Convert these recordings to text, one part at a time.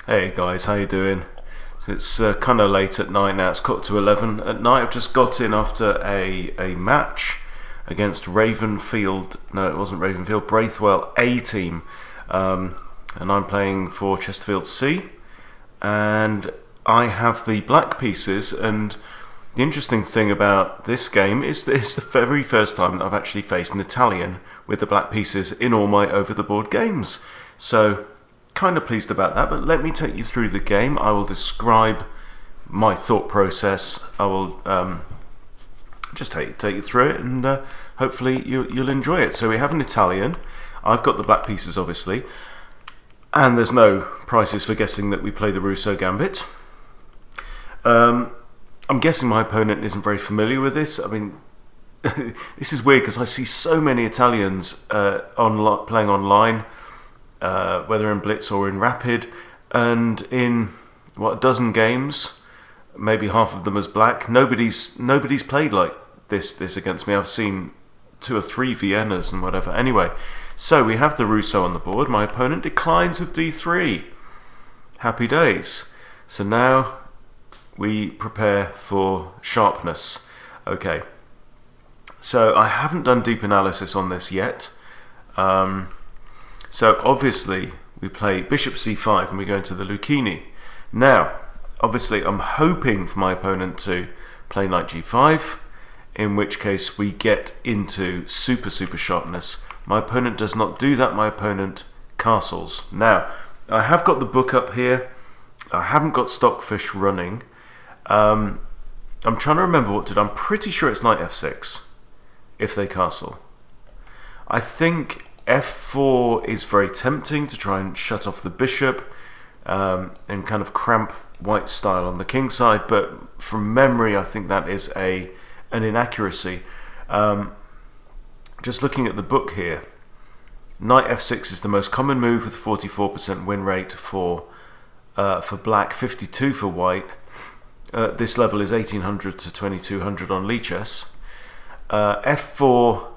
Hey guys, how you doing? So it's kind of late at night now. It's got to 11 at night. I've just got in after a match against Ravenfield. No, it wasn't Ravenfield. Braithwell A team, and I'm playing for Chesterfield C. And I have the black pieces. And the interesting thing about this game is that it's the very first time that I've actually faced an Italian with the black pieces in all my over-the-board games. So kind of pleased about that, but let me take you through the game. I will describe my thought process. I will just take you through it, and hopefully you'll enjoy it. So we have an Italian. I've got the black pieces, obviously, and there's no prizes for guessing that we play the Russo gambit. I'm guessing my opponent isn't very familiar with this. I mean, this is weird because I see so many Italians playing online, whether in Blitz or in Rapid, and in a dozen games, maybe half of them as black. Nobody's played like this against me. I've seen 2 or 3 Viennas and whatever. Anyway, so we have the Russo on the board. My opponent declines with D3. Happy days. So now we prepare for sharpness. Okay. So I haven't done deep analysis on this yet. So obviously we play Bishop C5 and we go into the Lucchini. Now, obviously I'm hoping for my opponent to play Knight G5, in which case we get into super sharpness. My opponent does not do that. My opponent castles. Now, I have got the book up here. I haven't got Stockfish running. I'm trying to remember what to do. I'm pretty sure it's Knight F6 if they castle. I think F4 is very tempting to try and shut off the bishop and kind of cramp white style on the king side, but from memory I think that is an inaccuracy. Just looking at the book here, Knight F6 is the most common move with 44% win rate for black, 52 for white. This level is 1800 to 2200 on Lichess. F4,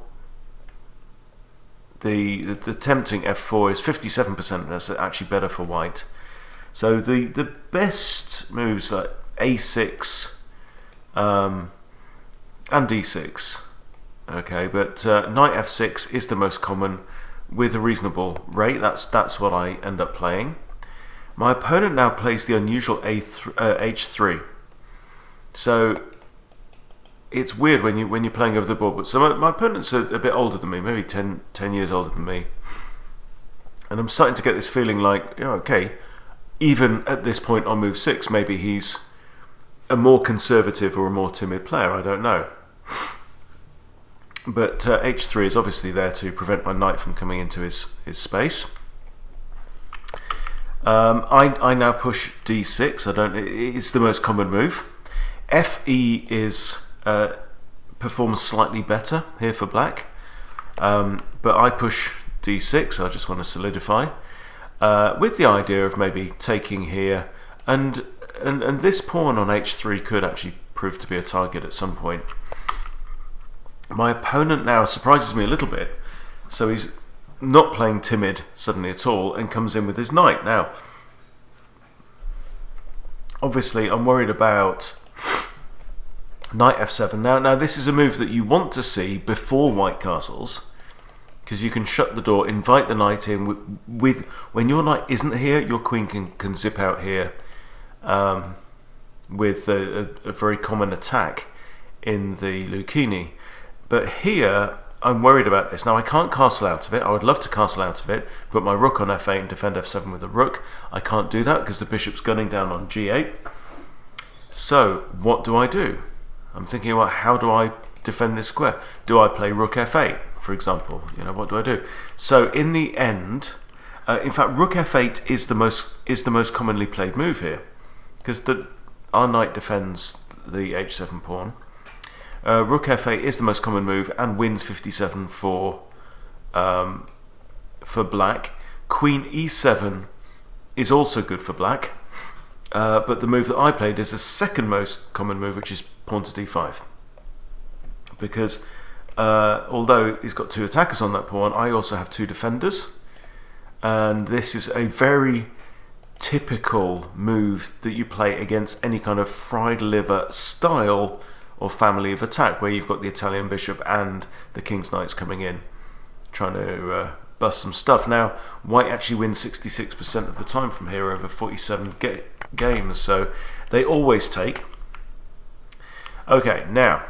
the tempting F4 is 57%. That's actually better for white. So the best moves like A6 and D6. Okay, but Knight F6 is the most common with a reasonable rate. That's what I end up playing. My opponent now plays the unusual H3. So it's weird when you're playing over the board. But so my opponent's a bit older than me, maybe 10 years older than me, and I'm starting to get this feeling like, okay, even at this point on move 6, maybe he's a more conservative or a more timid player. I don't know. But H3 is obviously there to prevent my knight from coming into his space. I now push D6. It's the most common move. Fe is performs slightly better here for black, but I push D6. I just want to solidify with the idea of maybe taking here, and this pawn on H3 could actually prove to be a target at some point. My opponent now surprises me a little bit, so he's not playing timid suddenly at all and comes in with his knight. Now, obviously, I'm worried about Knight F7. Now this is a move that you want to see before white castles, because you can shut the door, invite the knight in. With when your knight isn't here, your queen can zip out here with a very common attack in the Lucchini. But here, I'm worried about this. Now, I can't castle out of it. I would love to castle out of it, put my rook on F8 and defend F7 with a rook. I can't do that because the bishop's gunning down on G8. So, what do I do? I'm thinking about how do I defend this square? Do I play rook F8, for example? What do I do? So, in the end, in fact, rook F8 is the most commonly played move here, because our knight defends the H7 pawn. Rook F8 is the most common move and wins 57 for black. Queen E7 is also good for black, but the move that I played is the second most common move, which is pawn to D5. Because although he's got 2 attackers on that pawn, I also have 2 defenders, and this is a very typical move that you play against any kind of fried liver style or family of attack, where you've got the Italian bishop and the king's knights coming in, trying to bust some stuff. Now, white actually wins 66% of the time from here over 47 games, so they always take. Okay, now,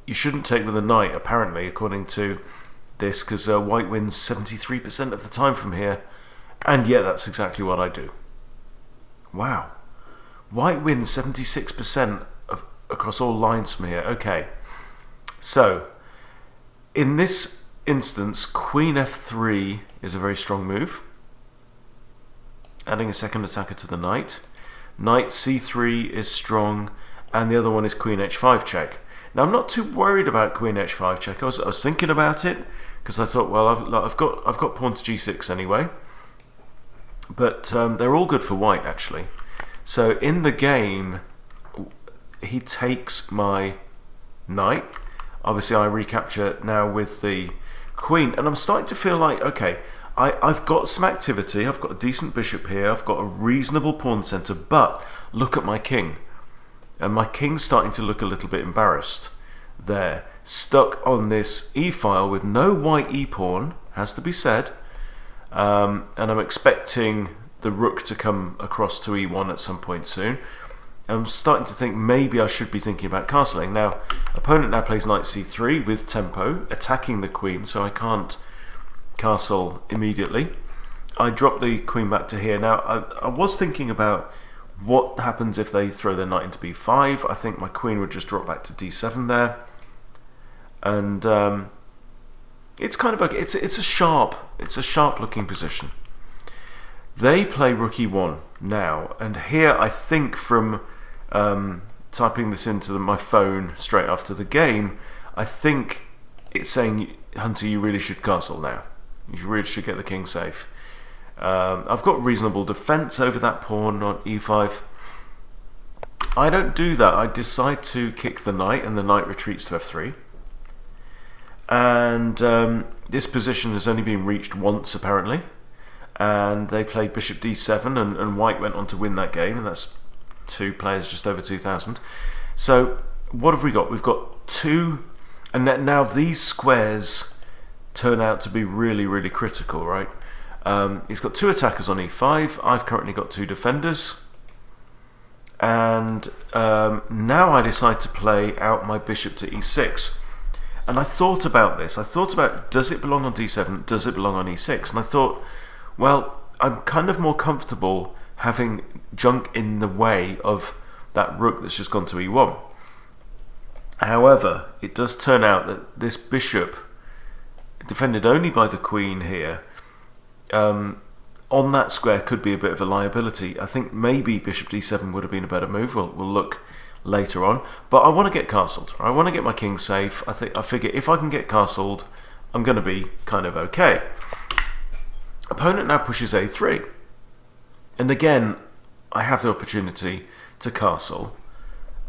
you shouldn't take with a knight, apparently, according to this, because white wins 73% of the time from here, and yeah, that's exactly what I do. Wow. White wins 76% across all lines from here. Okay, so in this instance, Queen F3 is a very strong move, adding a second attacker to the knight. Knight C3 is strong, and the other one is Queen H5 check. Now, I'm not too worried about Queen H5 check. I was thinking about it because I thought, well, I've got pawn to G6 anyway, but they're all good for white actually. So in the game, he takes my knight. Obviously, I recapture now with the queen, and I'm starting to feel like, okay, I've got some activity. I've got a decent bishop here. I've got a reasonable pawn center, but look at my king. And my king's starting to look a little bit embarrassed there, stuck on this e-file with no white e-pawn, has to be said. And I'm expecting the rook to come across to e1 at some point soon. I'm starting to think maybe I should be thinking about castling. Now, opponent now plays knight c3 with tempo, attacking the queen, so I can't castle immediately. I drop the queen back to here. Now, I was thinking about what happens if they throw their knight into b5. I think my queen would just drop back to d7 there, and it's kind of it's a sharp looking position. They play rook e1 now, and here I think from typing this into my phone straight after the game, I think it's saying, Hunter, you really should castle now. You really should get the king safe. I've got reasonable defense over that pawn on e5. I don't do that. I decide to kick the knight, and the knight retreats to f3. And this position has only been reached once, apparently. And they played bishop d7, and white went on to win that game, and that's two players just over 2,000. So what have we got? We've got two, and now these squares turn out to be really, really critical, right? He's got two attackers on e5. I've currently got two defenders. And now I decide to play out my bishop to e6. And I thought about this. I thought about, does it belong on d7? Does it belong on e6? And I thought, well, I'm kind of more comfortable having junk in the way of that rook that's just gone to e1. However, it does turn out that this bishop, defended only by the queen here, on that square could be a bit of a liability. I think maybe bishop d7 would have been a better move. We'll look later on. But I want to get castled. I want to get my king safe. I figure if I can get castled, I'm going to be kind of okay. Opponent now pushes a3. And again, I have the opportunity to castle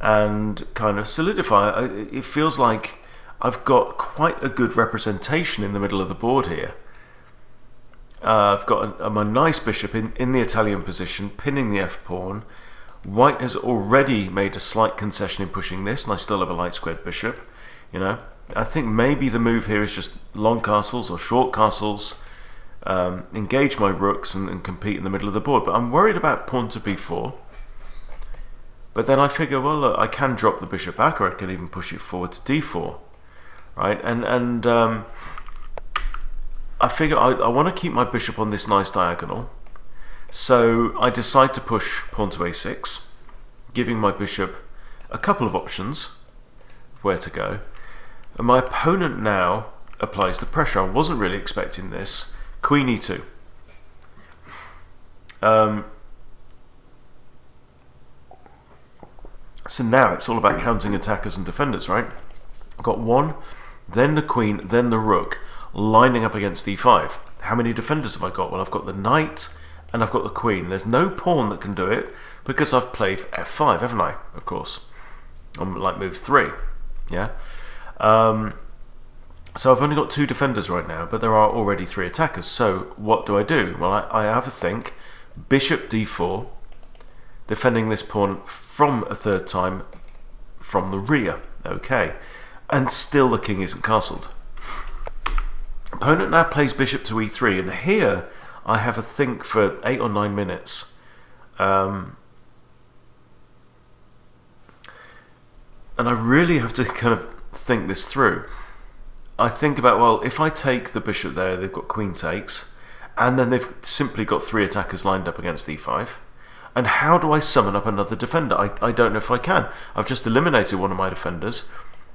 and kind of solidify. It feels like I've got quite a good representation in the middle of the board here. I've got my nice bishop in the Italian position, pinning the f-pawn. White has already made a slight concession in pushing this, and I still have a light squared bishop. You know, I think maybe the move here is just long castles or short castles, engage my rooks and compete in the middle of the board. But I'm worried about pawn to b4. But then I figure, well, look, I can drop the bishop back, or I can even push it forward to d4, right? And I figure I want to keep my bishop on this nice diagonal, so I decide to push pawn to a6, giving my bishop a couple of options of where to go. And my opponent now applies the pressure. I wasn't really expecting this. Queen e2. So now it's all about counting attackers and defenders, right? I've got one, then the queen, then the rook, lining up against e5. How many defenders have I got? Well, I've got the knight and I've got the queen. There's no pawn that can do it because I've played f5, haven't I? Of course. On like move 3. Yeah. So I've only got 2 defenders right now, but there are already 3 attackers. So what do? Well, I have a think. Bishop d4, defending this pawn from a third time from the rear. Okay. And still the king isn't castled. Opponent now plays bishop to e3, and here I have a think for 8 or 9 minutes. And I really have to kind of think this through. I think about, well, if I take the bishop there, they've got queen takes, and then they've simply got 3 attackers lined up against e5. And how do I summon up another defender? I don't know if I can. I've just eliminated one of my defenders,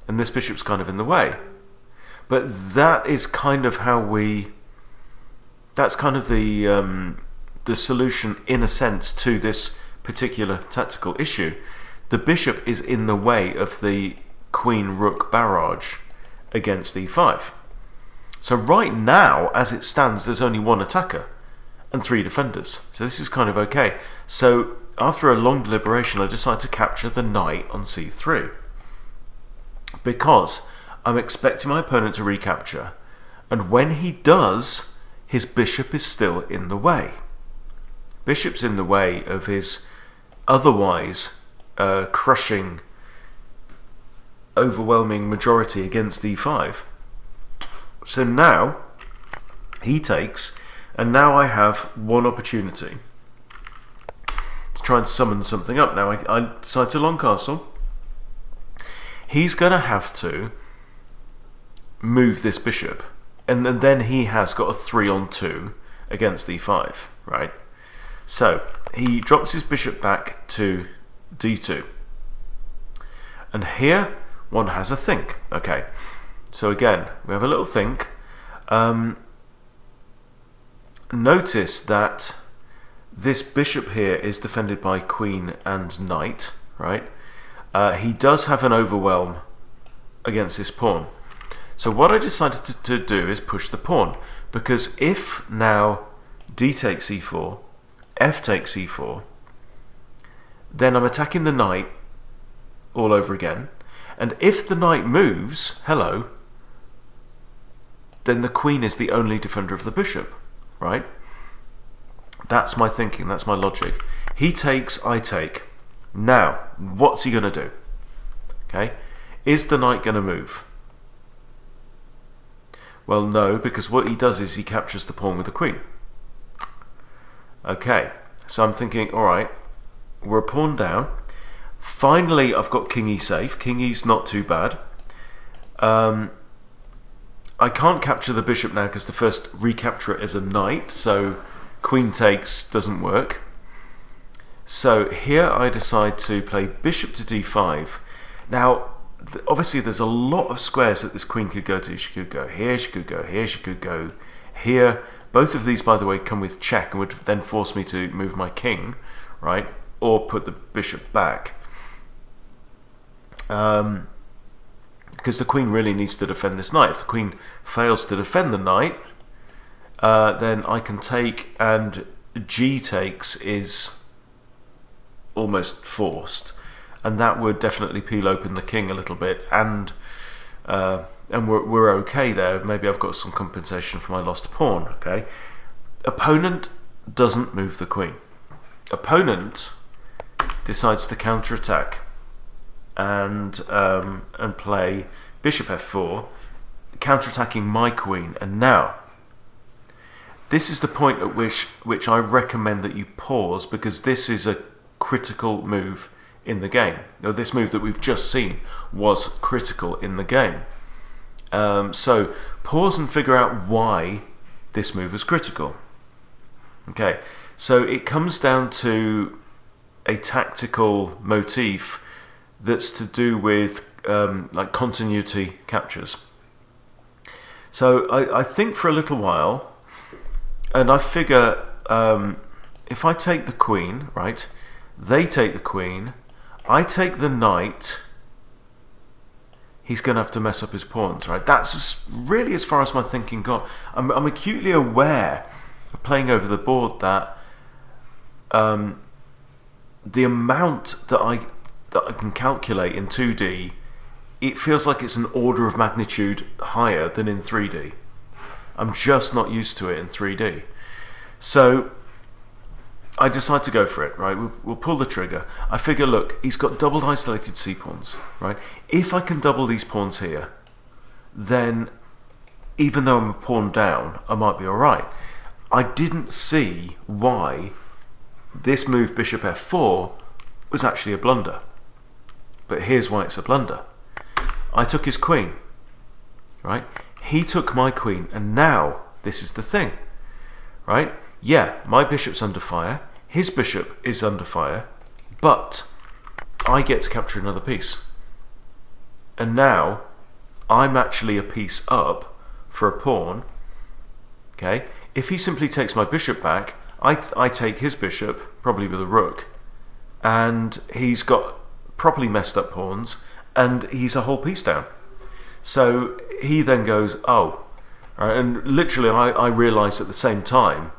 and this bishop's kind of in the way. But that is kind of how that's kind of the solution, in a sense, to this particular tactical issue. The bishop is in the way of the queen-rook barrage against e5. So right now, as it stands, there's only 1 attacker and 3 defenders. So this is kind of okay. So after a long deliberation, I decide to capture the knight on c3, because I'm expecting my opponent to recapture, and when he does, his bishop is still in the way. Bishop's in the way of his otherwise crushing, overwhelming majority against e5. So now he takes, and now I have one opportunity to try and summon something up. Now I decide to long castle. He's going to have to move this bishop, and then he has got a 3-on-2 against e5, right? So he drops his bishop back to d2, and here one has a think. Okay, so again we have a little think. Notice that this bishop here is defended by queen and knight, right? He does have an overwhelm against this pawn. So what I decided to do is push the pawn, because if now d takes e4, f takes e4, then I'm attacking the knight all over again. And if the knight moves, hello, then the queen is the only defender of the bishop, right? That's my thinking, that's my logic. He takes, I take. Now, what's he going to do? Okay, is the knight going to move? Well, no, because what he does is he captures the pawn with the queen. Okay, so I'm thinking, alright, we're a pawn down. Finally, I've got king e safe. King e's not too bad. I can't capture the bishop now because the first recapture is a knight, so queen takes doesn't work. So here I decide to play bishop to d5. Now, obviously there's a lot of squares that this queen could go to. She could go here, she could go here, she could go here. Both of these, by the way, come with check and would then force me to move my king, right? Or put the bishop back. Because the queen really needs to defend this knight. If the queen fails to defend the knight, then I can take, and g takes is almost forced. And that would definitely peel open the king a little bit, and we're okay there. Maybe I've got some compensation for my lost pawn. Okay, opponent doesn't move the queen. Opponent decides to counterattack and play bishop f4, counterattacking my queen. And now this is the point at which I recommend that you pause, because this is a critical move in the game. Now, this move that we've just seen was critical in the game. So pause and figure out why this move was critical. Okay, so it comes down to a tactical motif that's to do with like continuity captures. So I think for a little while, and I figure if I take the queen, right, they take the queen, I take the knight, he's going to have to mess up his pawns, right? That's really as far as my thinking got. I'm acutely aware of playing over the board that the amount that I can calculate in 2D it feels like it's an order of magnitude higher than in 3D. I'm just not used to it in 3D. So I decide to go for it, right? We'll pull the trigger. I figure, look, he's got doubled isolated c-pawns, right? If I can double these pawns here, then even though I'm a pawn down, I might be alright. I didn't see why this move bishop f4 was actually a blunder. But here's why it's a blunder. I took his queen, right? He took my queen, and now this is the thing, right? Yeah, my bishop's under fire, his bishop is under fire, but I get to capture another piece. And now I'm actually a piece up for a pawn. Okay, if he simply takes my bishop back, I take his bishop, probably with a rook, and he's got properly messed up pawns, and he's a whole piece down. So he then goes, oh, right, and literally I realised at the same time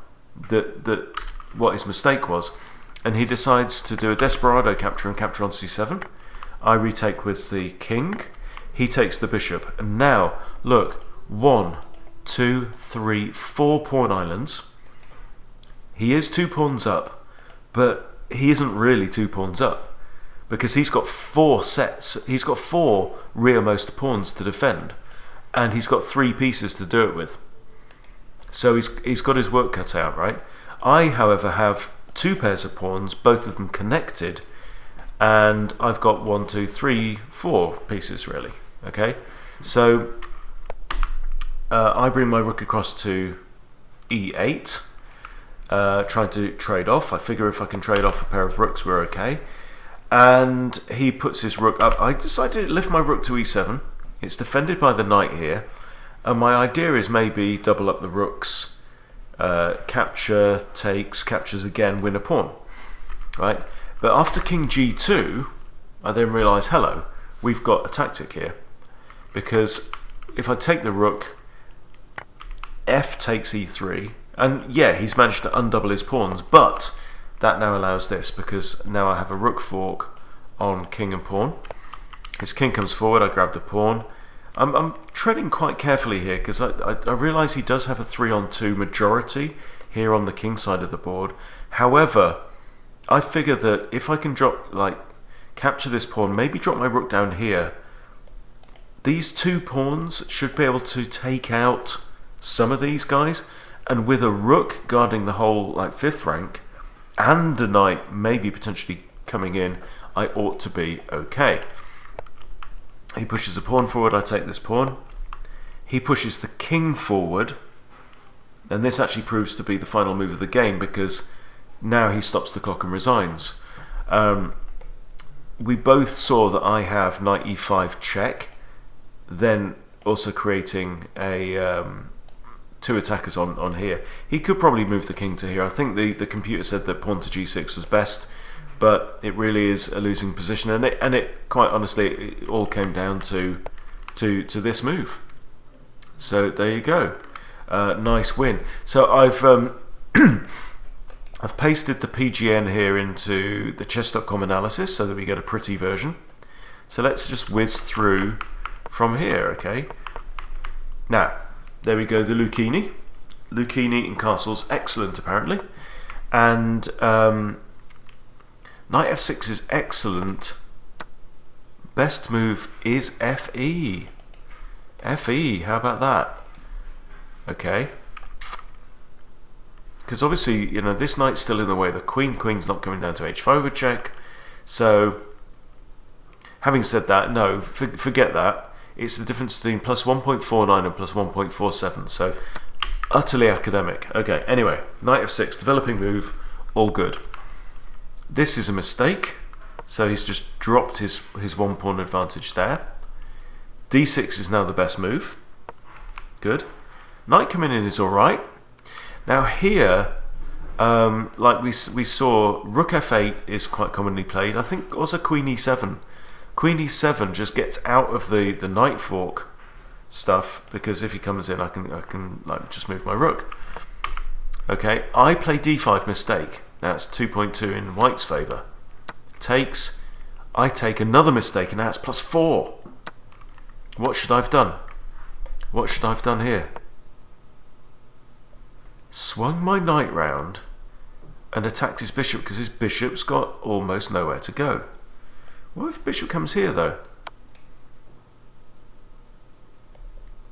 that what his mistake was, and he decides to do a desperado capture and capture on c7. I retake with the king, he takes the bishop, and now look, 1, 2, 3, 4 pawn islands. He is 2 pawns up, but he isn't really 2 pawns up, because he's got 4 sets, he's got 4 rearmost pawns to defend, and he's got 3 pieces to do it with. So he's got his work cut out, right? I, however, have 2 pairs of pawns, both of them connected, and I've got 1, 2, 3, 4 pieces really. Okay, so I bring my rook across to e8, trying to trade off. I figure if I can trade off a pair of rooks, we're okay. And he puts his rook up. I decided to lift my rook to e7. It's defended by the knight here. And my idea is maybe double up the rooks, capture, takes, captures again, win a pawn. Right? But after king g2, I then realise, hello, we've got a tactic here. Because if I take the rook, f takes e3, and yeah, he's managed to undouble his pawns, but that now allows this, because now I have a rook fork on king and pawn. His king comes forward, I grab the pawn. I'm treading quite carefully here, because I realise he does have a 3-on-2 majority here on the king side of the board. However, I figure that if I can drop, like, capture this pawn, maybe drop my rook down here, these 2 pawns should be able to take out some of these guys, and with a rook guarding the whole, like, 5th rank, and a knight maybe potentially coming in, I ought to be okay. He pushes a pawn forward, I take this pawn. He pushes the king forward, and this actually proves to be the final move of the game, because now he stops the clock and resigns. We both saw that I have knight e5 check, then also creating a 2 attackers on here. He could probably move the king to here. I think the computer said that pawn to g6 was best, but it really is a losing position, and it quite honestly, it all came down to this move. So there you go, nice win. So I've I've pasted the PGN here into the chess.com analysis so that we get a pretty version. So let's just whiz through from here, okay? Now, there we go, the Lucchini. Lucchini in castles, excellent apparently. And knight f6 is excellent. Best move is fe. Fe, how about that? Okay. Because obviously, you know, this knight's still in the way. The queen's not coming down to h5 with check. So, having said that, no, forget that. It's the difference between plus 1.49 and plus 1.47. So, utterly academic. Okay, anyway, knight f6, developing move, all good. This is a mistake. So he's just dropped his 1 pawn advantage there. d6 is now the best move. Good. Knight coming in is alright. Now here, like we saw, rook f8 is quite commonly played. I think also queen e7. Queen e7 just gets out of the knight fork stuff, because if he comes in, I can like just move my rook. Okay, I play d5 mistake. That's 2.2 in white's favour. Takes. I take another mistake, and that's plus 4. What should I have done? What should I have done here? Swung my knight round and attacked his bishop because his bishop's got almost nowhere to go. What if bishop comes here though?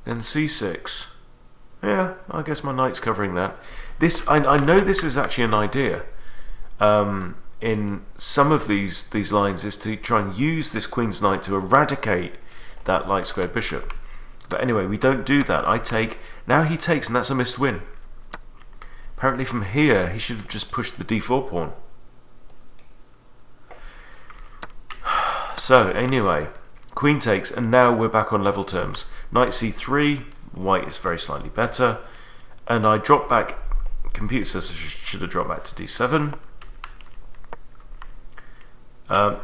Then c6. Yeah, I guess my knight's covering that. This I know this is actually an idea. In some of these lines is to try and use this queen's knight to eradicate that light squared bishop. But anyway, we don't do that. I take. Now he takes, and that's a missed win. Apparently from here, he should have just pushed the d4 pawn. So, anyway, queen takes, and now we're back on level terms. Knight c3, white is very slightly better. And I drop back, computer says I should have dropped back to d7.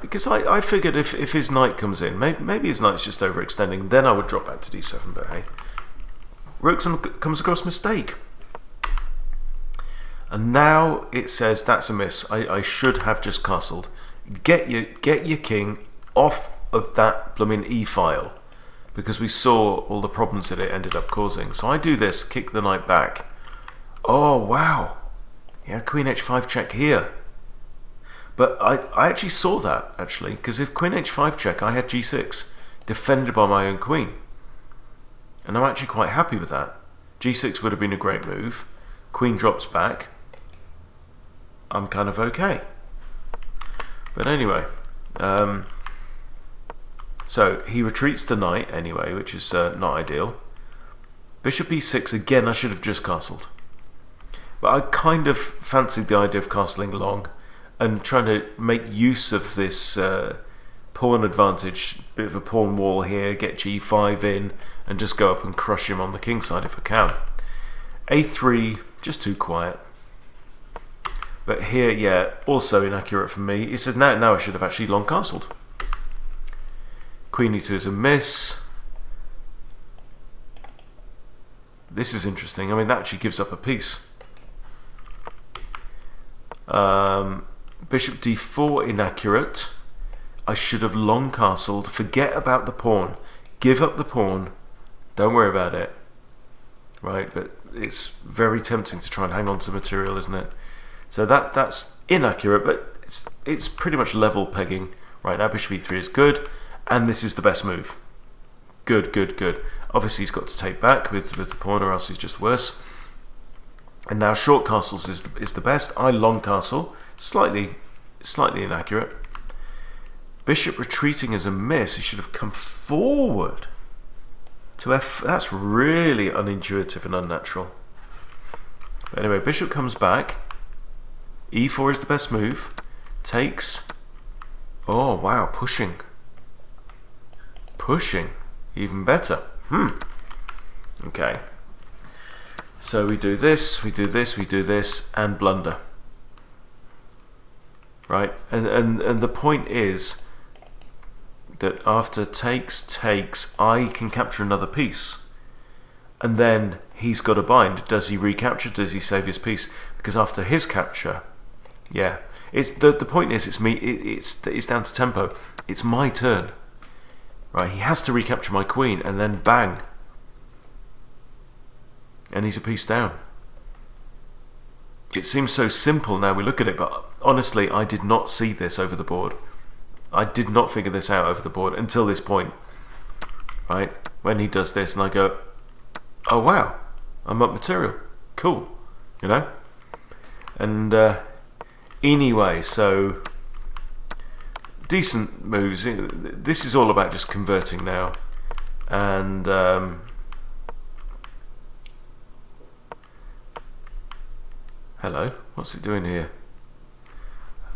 Because I figured if his knight comes in, maybe his knight's just overextending, then I would drop back to d7, but hey. Rook comes across mistake. And now it says that's a miss. I should have just castled. Get your king off of that blooming e-file, because we saw all the problems that it ended up causing. So I do this, kick the knight back. Oh wow, yeah, queen h5 check here. But I actually saw that, actually, because if queen h5 check, I had g6 defended by my own queen, and I'm actually quite happy with that. g6 would have been a great move. Queen drops back. I'm kind of okay. But anyway, so he retreats the knight anyway, which is not ideal. Bishop e6 again. I should have just castled, but I kind of fancied the idea of castling long and trying to make use of this pawn advantage, bit of a pawn wall here, get g5 in, and just go up and crush him on the king side if I can. a3, just too quiet. But here, yeah, also inaccurate for me. It says now I should have actually long castled. Queen e2 is a miss. This is interesting. I mean, that actually gives up a piece. Bishop d4 inaccurate. I should have long castled. Forget about the pawn. Give up the pawn. Don't worry about it. Right, but it's very tempting to try and hang on to material, isn't it? So that's inaccurate, but it's pretty much level pegging. Right now, bishop e3 is good, and this is the best move. Good, good, good. Obviously, he's got to take back with the pawn, or else he's just worse. And now short castles is the best. I long castle, slightly inaccurate. Bishop retreating is a miss. He should have come forward to f. That's really unintuitive and unnatural. But anyway, bishop comes back. e4 is the best move. Takes. Oh wow, pushing. Pushing, even better. Okay. So we do this, we do this, we do this, and blunder. Right, and the point is that after takes, I can capture another piece, and then he's got a bind. Does he recapture? Does he save his piece? Because after his capture, yeah, it's the point is it's me. It's down to tempo. It's my turn. Right, he has to recapture my queen, and then bang, and he's a piece down. It seems so simple now we look at it, but honestly, I did not see this over the board. I did not figure this out over the board until this point. Right, when he does this, and I go, oh wow, I'm up material. Cool, you know. And anyway, so decent moves. This is all about just converting now, and hello, what's it doing here?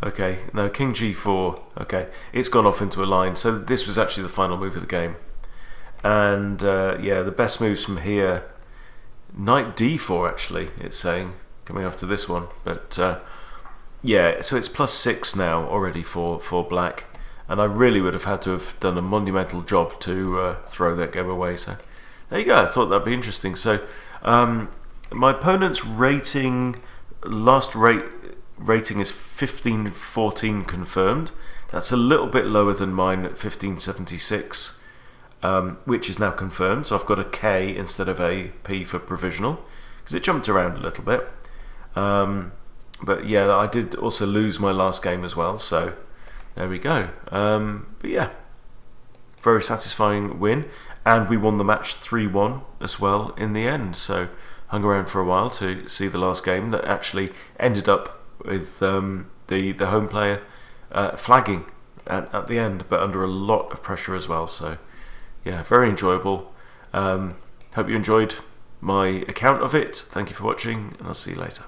Okay, no, king g4. Okay, it's gone off into a line. So this was actually the final move of the game, and yeah, the best moves from here. Knight d4 actually, it's saying, coming after this one, but yeah, so it's +6 now already for black, and I really would have had to have done a monumental job to throw that game away. So there you go. I thought that'd be interesting. So my opponent's rating, last rating is 1514 confirmed. That's a little bit lower than mine at 1576. which is now confirmed. So I've got a K instead of a P for provisional, because it jumped around a little bit. But yeah, I did also lose my last game as well, so there we go. But yeah, very satisfying win, and we won the match 3-1 as well in the end. So hung around for a while to see the last game that actually ended up with the home player flagging at the end, but under a lot of pressure as well. So yeah, very enjoyable. Hope you enjoyed my account of it. Thank you for watching, and I'll see you later.